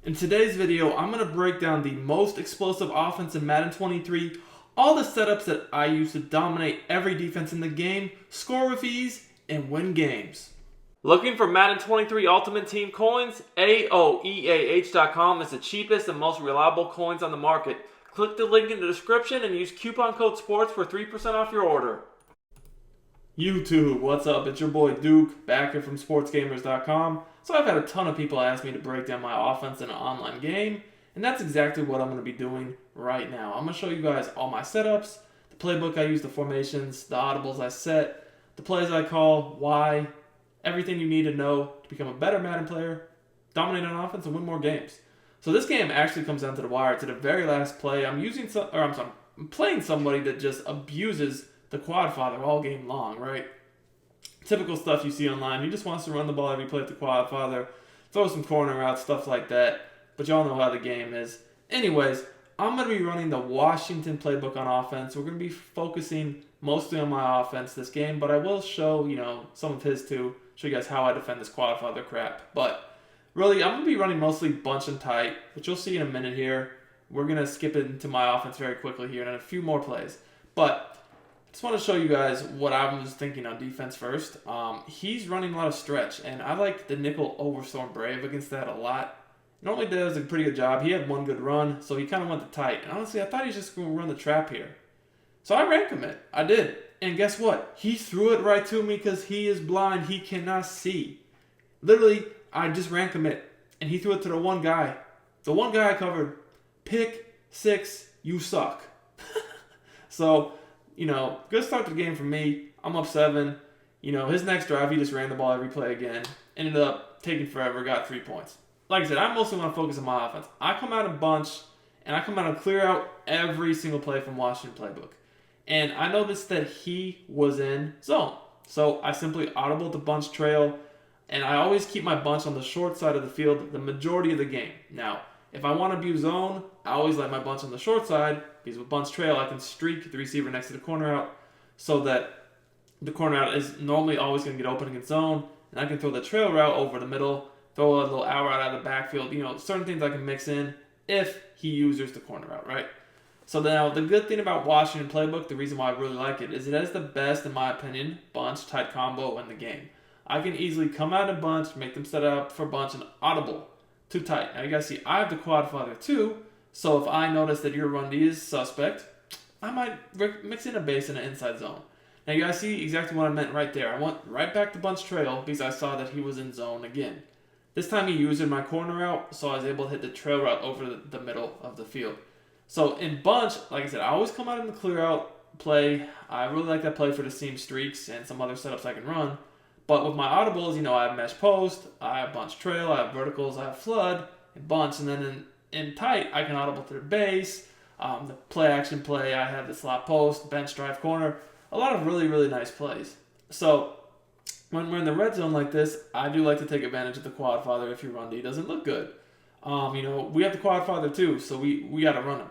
In today's video, I'm going to break down the most explosive offense in Madden 23, all the setups that I use to dominate every defense in the game, score with ease, and win games. Looking for Madden 23 Ultimate Team coins? AOEAH.com is the cheapest and most reliable coins on the market. Click the link in the description and use coupon code SPORTS for 3% off your order. YouTube, what's up? It's your boy Duke, back here from sportsgamers.com. So I've had a ton of people ask me to break down my offense in an online game, and that's exactly what I'm going to be doing right now. I'm going to show you guys all my setups, the playbook I use, the formations, the audibles I set, the plays I call, why, everything you need to know to become a better Madden player, dominate on offense, and win more games. So this game actually comes down to the wire. To the very last play, I'm playing somebody that just abuses the quad father all game long, right? Typical stuff you see online. He just wants to run the ball every play at the quad father, throw some corner routes, stuff like that. But y'all know how the game is. Anyways, I'm going to be running the Washington playbook on offense. We're going to be focusing mostly on my offense this game, but I will show, some of his too. Show you guys how I defend this quad father crap. But really, I'm going to be running mostly bunch and tight, which you'll see in a minute here. We're going to skip it into my offense very quickly here and a few more plays. But just want to show you guys what I was thinking on defense first. He's running a lot of stretch, and I like the nickel overstorm brave against that a lot. Normally does a pretty good job. He had one good run, so he kind of went to tight. And honestly, I thought he was just going to run the trap here. So I ran commit. I did. And guess what? He threw it right to me because he is blind. He cannot see. Literally, I just ran commit, and he threw it to the one guy. The one guy I covered. Pick 6, you suck. So, good start to the game for me. I'm up 7. His next drive, he just ran the ball every play again. Ended up taking forever, got 3 points. Like I said, I mostly want to focus on my offense. I come out a bunch, and I come out and clear out every single play from Washington playbook. And I noticed that he was in zone. So I simply audible the bunch trail, and I always keep my bunch on the short side of the field the majority of the game. Now, if I want to view zone, I always let my bunch on the short side, because with bunch trail, I can streak the receiver next to the corner out so that the corner out is normally always going to get open against zone, and I can throw the trail route over the middle, throw a little out route out of the backfield, certain things I can mix in if he uses the corner route, right? So now, the good thing about Washington playbook, the reason why I really like it, is it has the best, in my opinion, bunch tight combo in the game. I can easily come out in bunch, make them set up for bunch, and audible. Too tight. Now you guys see I have the quad father too, so if I notice that your run D is suspect, I might mix in a base in an inside zone. Now you guys see exactly what I meant right there. I went right back to bunch trail because I saw that he was in zone again. This time he used my corner route, so I was able to hit the trail route over the middle of the field. So in bunch, like I said, I always come out in the clear out play. I really like that play for the seam streaks and some other setups I can run. But with my audibles, I have mesh post, I have bunch trail, I have verticals, I have flood, and bunch. And then in tight, I can audible to the base, the play action play, I have the slot post, bench drive corner. A lot of really, really nice plays. So when we're in the red zone like this, I do like to take advantage of the quad father if your run D doesn't look good. We have the quad father too, so we got to run him.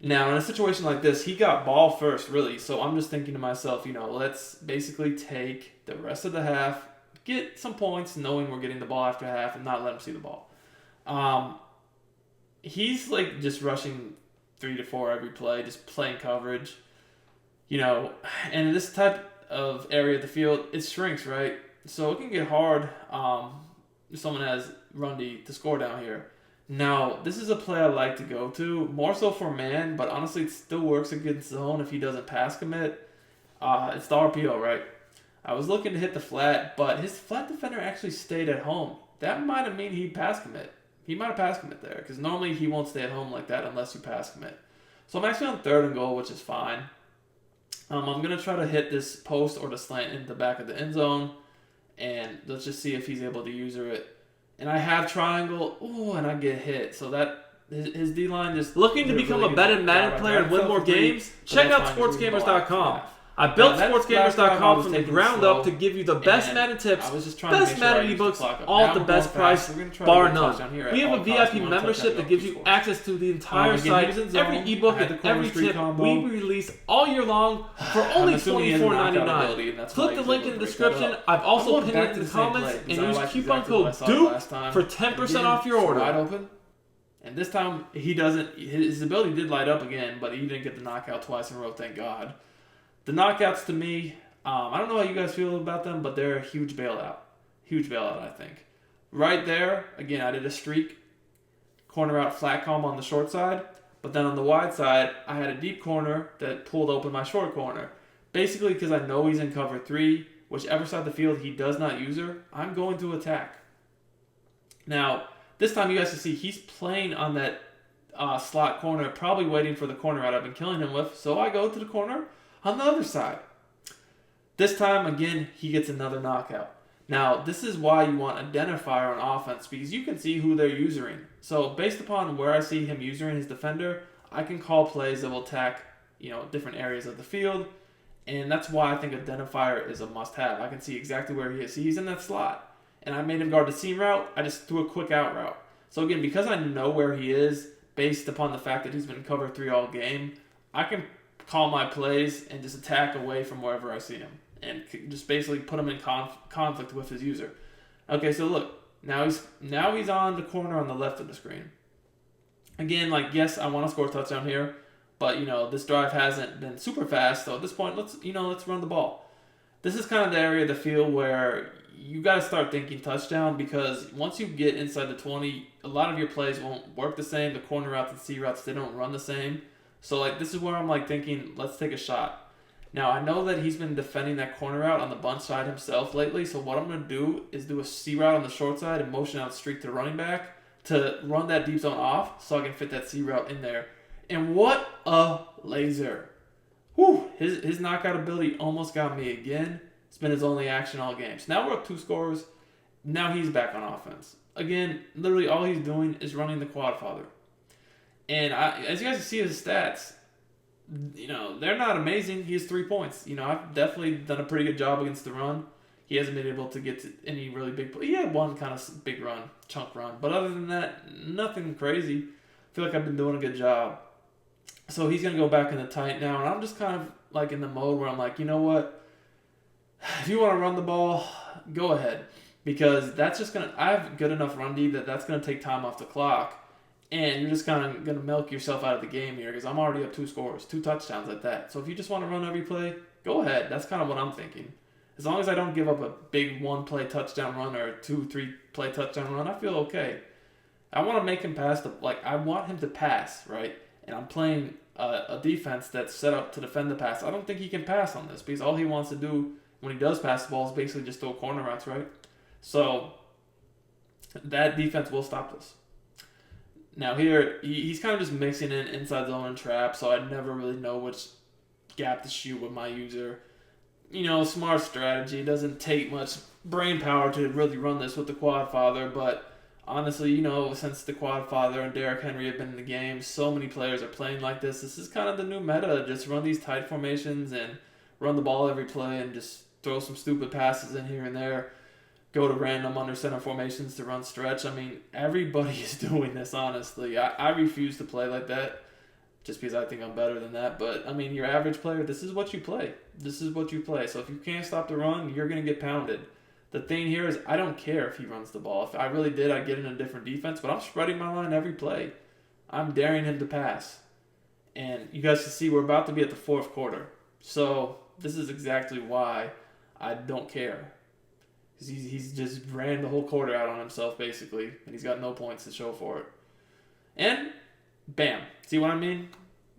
Now, in a situation like this, he got ball first, really. So I'm just thinking to myself, let's basically take the rest of the half, get some points, knowing we're getting the ball after half, and not let him see the ball. He's like just rushing 3 to 4 every play, just playing coverage. And in this type of area of the field, it shrinks, right? So it can get hard if someone has run D to score down here. Now, this is a play I like to go to, more so for man, but honestly, it still works against zone if he doesn't pass commit. It's the RPO, right? I was looking to hit the flat, but his flat defender actually stayed at home. That might have mean he pass commit. He might have pass commit there, because normally he won't stay at home like that unless you pass commit. So I'm actually on 3rd and goal, which is fine. I'm going to try to hit this post or the slant in the back of the end zone, and let's just see if he's able to user it. And I have triangle, and I get hit. So that his D-line just... Looking to become a better Madden player and win more games? Check out sportsgamers.com. I built sportsgamers.com from the ground up to give you the best Madden tips, best Madden ebooks, all at the best price, bar none. We have a VIP membership that gives you access to the entire site, every ebook and every tip we release all year long for only $24.99. Click the link in the description. I've also pinned it in the comments and use coupon code DUKE for 10% off your order. And this time, he doesn't. His ability did light up again, but he didn't get the knockout twice in a row, thank God. The knockouts to me, I don't know how you guys feel about them, but they're a huge bailout. Huge bailout, I think. Right there, again, I did a streak. Corner out flat comb on the short side. But then on the wide side, I had a deep corner that pulled open my short corner. Basically, because I know he's in cover 3, whichever side of the field he does not use her, I'm going to attack. Now, this time you guys can see he's playing on that slot corner, probably waiting for the corner out I've been killing him with. So I go to the corner on the other side. This time, again, he gets another knockout. Now, this is why you want identifier on offense, because you can see who they're using. So based upon where I see him using his defender, I can call plays that will attack, different areas of the field. And that's why I think identifier is a must-have. I can see exactly where he is. See, he's in that slot. And I made him guard the seam route. I just threw a quick out route. So again, because I know where he is, based upon the fact that he's been in cover 3 all game, I can call my plays and just attack away from wherever I see him. And just basically put him in conflict with his user. Okay, so look. Now he's on the corner on the left of the screen. Again, yes, I want to score a touchdown here. But, this drive hasn't been super fast. So at this point, let's run the ball. This is kind of the area of the field where you got to start thinking touchdown, because once you get inside the 20, a lot of your plays won't work the same. The corner routes and C routes, they don't run the same. So, this is where I'm, thinking, let's take a shot. Now, I know that he's been defending that corner route on the bunch side himself lately, so what I'm going to do is do a C route on the short side and motion out streak to the running back to run that deep zone off so I can fit that C route in there. And what a laser. Whew, his knockout ability almost got me again. It's been his only action all game. So now we're up 2 scores. Now he's back on offense. Again, literally all he's doing is running the quad father. And as you guys can see his stats, they're not amazing. He has 3 points. I've definitely done a pretty good job against the run. He hasn't been able to get to any really big play. He had one kind of big run, chunk run. But other than that, nothing crazy. I feel like I've been doing a good job. So he's going to go back in the tight now. And I'm just kind of in the mode where I'm like, you know what? If you want to run the ball, go ahead. Because that's just going to... I have good enough run D that's going to take time off the clock. And you're just kind of going to milk yourself out of the game here, because I'm already up 2 scores, 2 touchdowns at that. So if you just want to run every play, go ahead. That's kind of what I'm thinking. As long as I don't give up a big 1-play touchdown run or a 2-3-play touchdown run, I feel okay. I want to make him pass. I want him to pass, right? And I'm playing a defense that's set up to defend the pass. I don't think he can pass on this, because all he wants to do when he does pass the ball is basically just throw corner routes, right? So that defense will stop this. Now here, he's kind of just mixing in inside zone and trap, so I never really know which gap to shoot with my user. Smart strategy. It doesn't take much brain power to really run this with the quad father, but honestly, since the quad father and Derrick Henry have been in the game, so many players are playing like this. This is kind of the new meta. Just run these tight formations and run the ball every play and just throw some stupid passes in here and there. Go to random under center formations to run stretch. I mean, everybody is doing this, honestly. I refuse to play like that just because I think I'm better than that. But, I mean, your average player, this is what you play. This is what you play. So if you can't stop the run, you're going to get pounded. The thing here is I don't care if he runs the ball. If I really did, I'd get in a different defense. But I'm spreading my line every play. I'm daring him to pass. And you guys can see we're about to be at the 4th quarter. So this is exactly why I don't care. He's just ran the whole quarter out on himself, basically, and he's got no points to show for it. And, bam. See what I mean?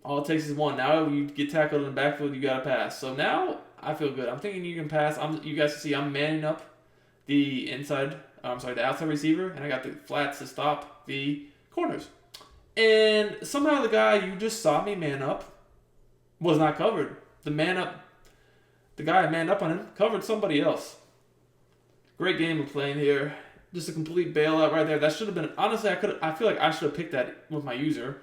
All it takes is 1. Now you get tackled in the backfield, you got to pass. So now I feel good. I'm thinking you can pass. You guys can see I'm manning up the outside receiver, and I got the flats to stop the corners. And somehow the guy you just saw me man up was not covered. The guy I manned up on him covered somebody else. Great game of playing here. Just a complete bailout right there. That should have been... Honestly, I feel like I should have picked that with my user.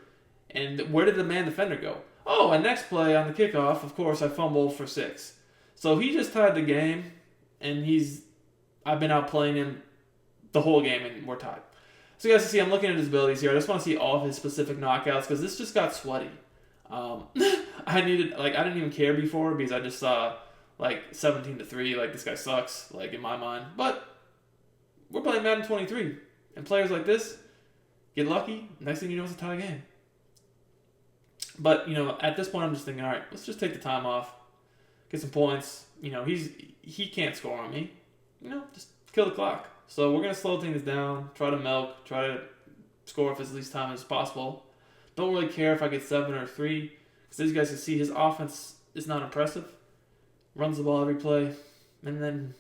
And where did the man defender go? Oh, and next play on the kickoff, of course, I fumbled for 6. So he just tied the game, and I've been outplaying him the whole game, and we're tied. So you guys can see, I'm looking at his abilities here. I just want to see all of his specific knockouts, because this just got sweaty. I didn't even care before, because I just saw... 17-3, this guy sucks, in my mind. But we're playing Madden 23, and players like this get lucky. Next thing you know, it's a tie game. But, at this point, I'm just thinking, all right, let's just take the time off, get some points. He can't score on me. Just kill the clock. So we're going to slow things down, try to milk, try to score for as least time as possible. Don't really care if I get 7 or 3, because as you guys can see, his offense is not impressive. Runs the ball every play, and then,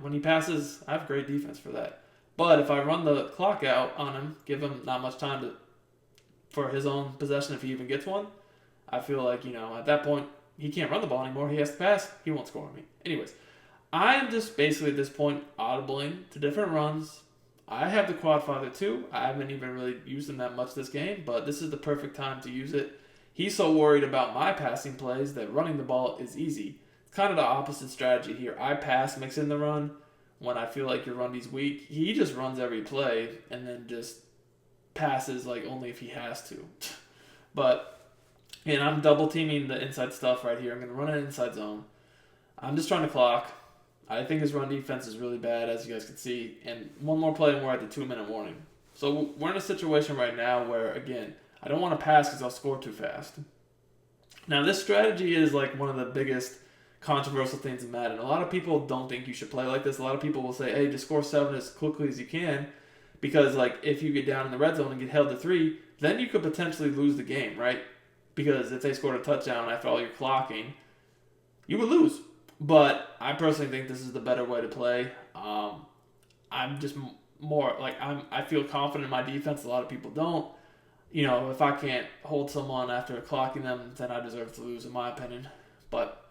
when he passes, I have great defense for that. But if I run the clock out on him, give him not much time for his own possession if he even gets one, I feel like, at that point, he can't run the ball anymore. He has to pass. He won't score on me. Anyways, I am just basically at this point audibling to different runs. I have the Quad Father too. I haven't even really used him that much this game, but this is the perfect time to use it. He's so worried about my passing plays that running the ball is easy. It's kind of the opposite strategy here. I pass, mix in the run. When I feel like your run D's weak, he just runs every play and then just passes like only if he has to. But, and I'm double teaming the inside stuff right here. I'm going to run an inside zone. I'm just trying to clock. I think his run defense is really bad, as you guys can see. And one more play and we're at the 2-minute warning. So we're in a situation right now where, again, I don't want to pass because I'll score too fast. Now, this strategy is like one of the biggest controversial things in Madden. A lot of people don't think you should play like this. A lot of people will say, hey, just score 7 as quickly as you can, because like if you get down in the red zone and get held to 3, then you could potentially lose the game, right? Because if they scored a touchdown after all your clocking, you would lose. But I personally think this is the better way to play. I'm just more like I feel confident in my defense. A lot of people don't. If I can't hold someone after clocking them, then I deserve to lose, in my opinion. But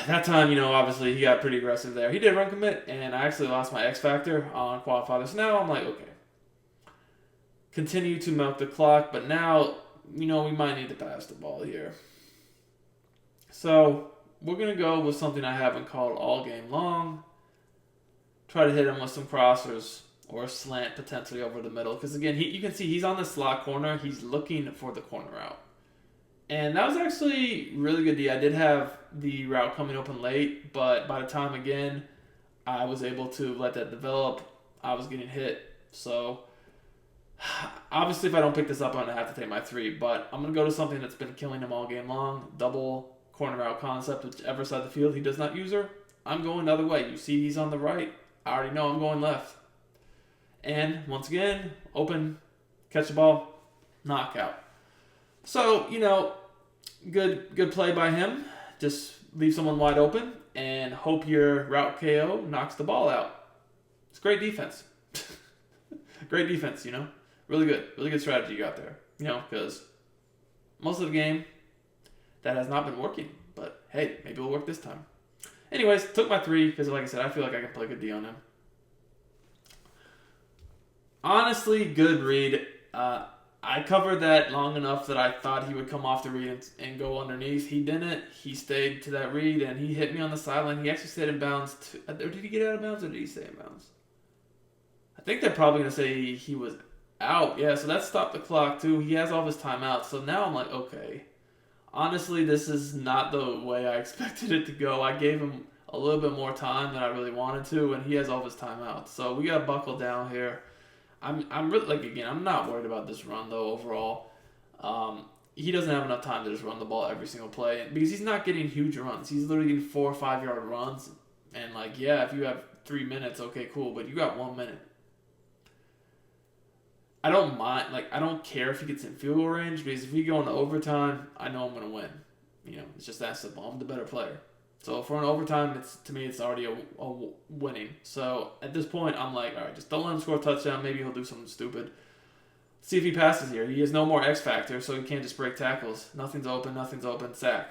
that time, obviously he got pretty aggressive there. He did run commit, and I actually lost my X factor on Quad Father. So now I'm like, okay, continue to milk the clock, but now, we might need to pass the ball here. So we're going to go with something I haven't called all game long. Try to hit him with some crossers or a slant potentially over the middle. Because again, you can see he's on the slot corner. He's looking for the corner route. And that was actually really good D. I did have the route coming open late, but by the time, again, I was able to let that develop, I was getting hit. So obviously if I don't pick this up, I'm going to have to take my 3. But I'm going to go to something that's been killing him all game long. Double corner route concept, whichever side of the field he does not use her. I'm going the other way. You see he's on the right. I already know I'm going left. And once again, open, catch the ball, knockout. So, good play by him. Just leave someone wide open and hope your route KO knocks the ball out. It's great defense. Great defense, Really good strategy you got there. Because most of the game, that has not been working. But hey, maybe it'll work this time. Anyways, took my 3 because, like I said, I feel like I can play good D on him. Honestly, good read. I covered that long enough that I thought he would come off the read and go underneath. He didn't. He stayed to that read, and he hit me on the sideline. He actually stayed in bounds. Did he get out of bounds, or did he stay in bounds? I think they're probably going to say he was out. Yeah, so that stopped the clock, too. He has all his timeouts. So now I'm like, okay. Honestly, this is not the way I expected it to go. I gave him a little bit more time than I really wanted to, and he has all his timeouts. So we got to buckle down here. I'm really, I'm not worried about this run, though, overall. He doesn't have enough time to just run the ball every single play because he's not getting huge runs. He's literally getting 4 or 5 yard runs. And, if you have 3 minutes, okay, cool, but you got 1 minute. I don't mind, I don't care if he gets in field goal range because if we go into overtime, I know I'm going to win. It's just that simple. I'm the better player. So if we're in overtime, to me, it's already a winning. So at this point, I'm like, all right, just don't let him score a touchdown. Maybe he'll do something stupid. See if he passes here. He has no more X factor, so he can't just break tackles. Nothing's open, sack.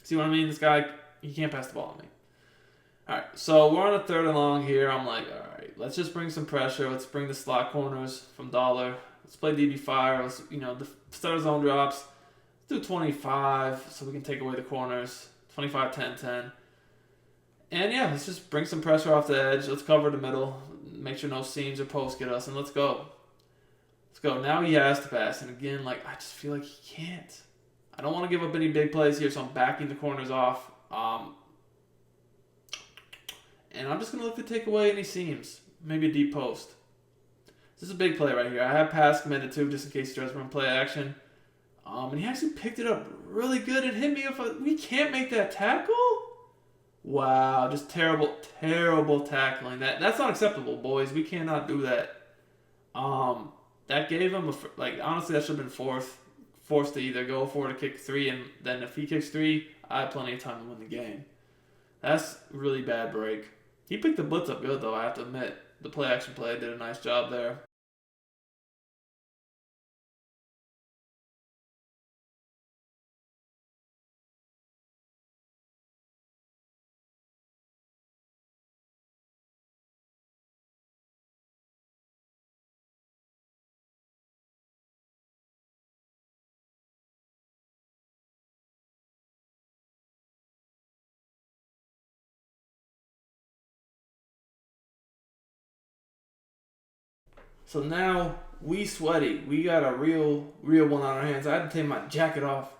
See what I mean? This guy, he can't pass the ball on me. All right, so we're on a 3rd and long here. I'm like, all right, let's just bring some pressure. Let's bring the slot corners from Dollar. Let's play DB fire. Let's, the starter zone drops. Let's do 25 so we can take away the corners. 25, 10, 10. And yeah, let's just bring some pressure off the edge. Let's cover the middle. Make sure no seams or posts get us, and let's go. Let's go. Now he has to pass, and again, I just feel like he can't. I don't want to give up any big plays here, so I'm backing the corners off. And I'm just going to look to take away any seams. Maybe a deep post. This is a big play right here. I have pass committed too, just in case he does run play action. And he actually picked it up really good and hit me. We can't make that tackle? Wow, just terrible, terrible tackling. That's not acceptable, boys. We cannot do that. That gave him honestly, that should have been forced to either go for it or kick 3, and then if he kicks 3, I have plenty of time to win the game. That's a really bad break. He picked the blitz up good though, I have to admit. The play action play did a nice job there. So now we sweaty. We got a real one on our hands. I had to take my jacket off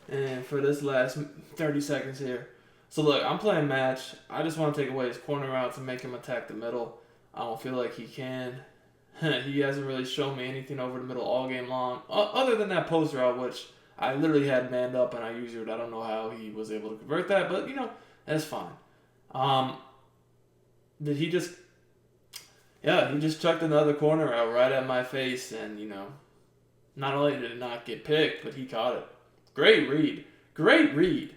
and for this last 30 seconds here. So look, I'm playing match. I just want to take away his corner routes and make him attack the middle. I don't feel like he can. He hasn't really shown me anything over the middle all game long. Other than that post route, which I literally had manned up and I used it. I don't know how he was able to convert that, but that's fine. Did he just... Yeah, he just chucked another corner out right at my face, and, not only did it not get picked, but he caught it. Great read. Great read.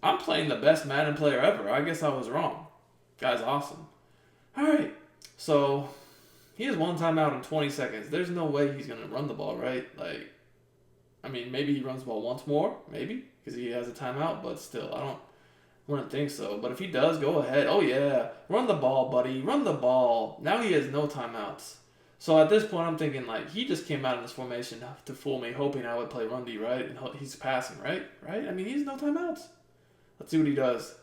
I'm playing the best Madden player ever. I guess I was wrong. Guy's awesome. All right, so he has one timeout in 20 seconds. There's no way he's going to run the ball, right? Maybe he runs the ball once more, maybe, because he has a timeout, but still, I wouldn't think so. But if he does, go ahead. Oh, yeah. Run the ball, buddy. Run the ball. Now he has no timeouts. So at this point, I'm thinking, he just came out in this formation to fool me, hoping I would play run D, right? And he's passing, right? Right? He has no timeouts. Let's see what he does.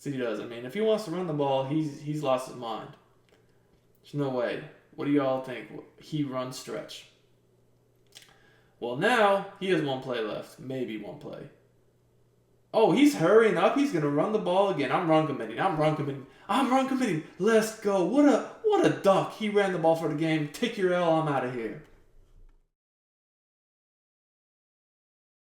If he wants to run the ball, he's lost his mind. There's no way. What do y'all think? He runs stretch. Well, now he has one play left. Maybe one play. Oh, he's hurrying up. He's going to run the ball again. I'm run committing. Let's go. What a duck. He ran the ball for the game. Take your L. I'm out of here.